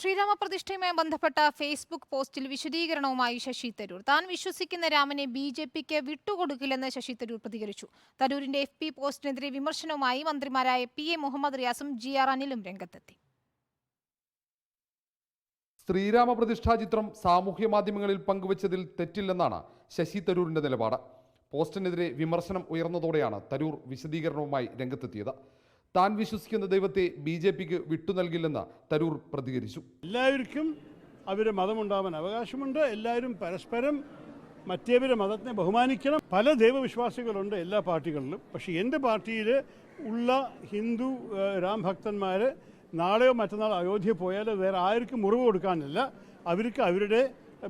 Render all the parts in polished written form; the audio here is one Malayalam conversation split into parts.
ശ്രീരാമപ്രതിഷ്ഠയുമായി ബന്ധപ്പെട്ട ഫേസ്ബുക്ക് പോസ്റ്റിൽ വിശദീകരണവുമായി ശശി തരൂർ. താൻ വിശ്വസിക്കുന്ന രാമനെ ബി.ജെ.പിക്ക് വിട്ടുകൊടുക്കില്ലെന്ന് ശശി തരൂർ പ്രതികരിച്ചു. തരൂരിന്റെ FB പോസ്റ്റിനെതിരെ വിമർശനവുമായി മന്ത്രിമാരായ PA മുഹമ്മദ് റിയാസും GR അനിലും രംഗത്തെത്തി. ശ്രീരാമപ്രതിഷ്ഠാ ചിത്രം സാമൂഹ്യ മാധ്യമങ്ങളിൽ പങ്കുവച്ചതിൽ തെറ്റില്ലെന്നാണ് ശശി തരൂരിന്റെ നിലപാട്. പോസ്റ്റിനെതിരെ വിമർശനം ഉയർന്നതോടെയാണ് തരൂർ വിശദീകരണവുമായി രംഗത്തെത്തിയത്. താൻ വിശ്വസിക്കുന്ന ദൈവത്തെ ബി.ജെ.പിക്ക് വിട്ടു നൽകില്ലെന്ന് തരൂർ പ്രതികരിച്ചു. എല്ലാവർക്കും അവരുടെ മതമുണ്ടാവാൻ അവകാശമുണ്ട്. എല്ലാവരും പരസ്പരം മറ്റേവരുടെ മതത്തിനെ ബഹുമാനിക്കണം. പല ദൈവവിശ്വാസികളുണ്ട് എല്ലാ പാർട്ടികളിലും. പക്ഷേ എൻ്റെ പാർട്ടിയിൽ ഉള്ള ഹിന്ദു രാം ഭക്തന്മാർ നാളെയോ മറ്റന്നാൾ അയോധ്യ പോയാൽ വേറെ ആർക്കും മുറിവ് കൊടുക്കാനില്ല. അവർക്ക് അവരുടെ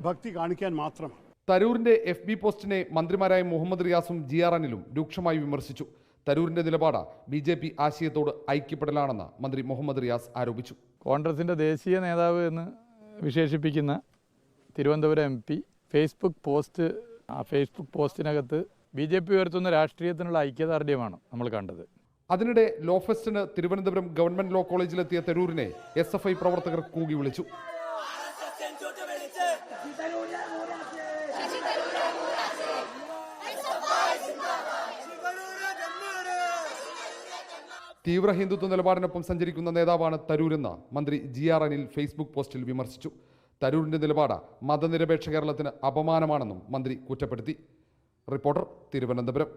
ഭക്തി കാണിക്കാൻ മാത്രം. തരൂരിന്റെ FB പോസ്റ്റിനെ മന്ത്രിമാരായ മുഹമ്മദ് റിയാസും GR അനിലും രൂക്ഷമായി വിമർശിച്ചു. തരൂരിന്റെ നിലപാട് ബി.ജെ.പി ആശയത്തോട് ഐക്യപ്പെടലാണെന്ന് മന്ത്രി മുഹമ്മദ് റിയാസ് ആരോപിച്ചു. കോൺഗ്രസിന്റെ ദേശീയ നേതാവ് എന്ന് വിശേഷിപ്പിക്കുന്ന തിരുവനന്തപുരം MP ഫേസ്ബുക്ക് പോസ്റ്റിനകത്ത് ബി.ജെ.പി ഉയർത്തുന്ന രാഷ്ട്രീയത്തിനുള്ള ഐക്യദാർഢ്യമാണ് നമ്മൾ കണ്ടത്. അതിനിടെ ലോ ഫെസ്റ്റിന് തിരുവനന്തപുരം ഗവൺമെന്റ് ലോ കോളേജിലെത്തിയ തരൂരിനെ SFI പ്രവർത്തകർ കൂകി വിളിച്ചു. തീവ്ര ഹിന്ദുത്വ നിലപാടിനൊപ്പം സഞ്ചരിക്കുന്ന നേതാവാണ് തരൂരെന്ന് മന്ത്രി GR അനിൽ ഫേസ്ബുക്ക് പോസ്റ്റിൽ വിമർശിച്ചു. തരൂരിന്റെ നിലപാട് മതനിരപേക്ഷ കേരളത്തിന് അപമാനമാണെന്നും മന്ത്രി കുറ്റപ്പെടുത്തി. റിപ്പോർട്ടർ, തിരുവനന്തപുരം.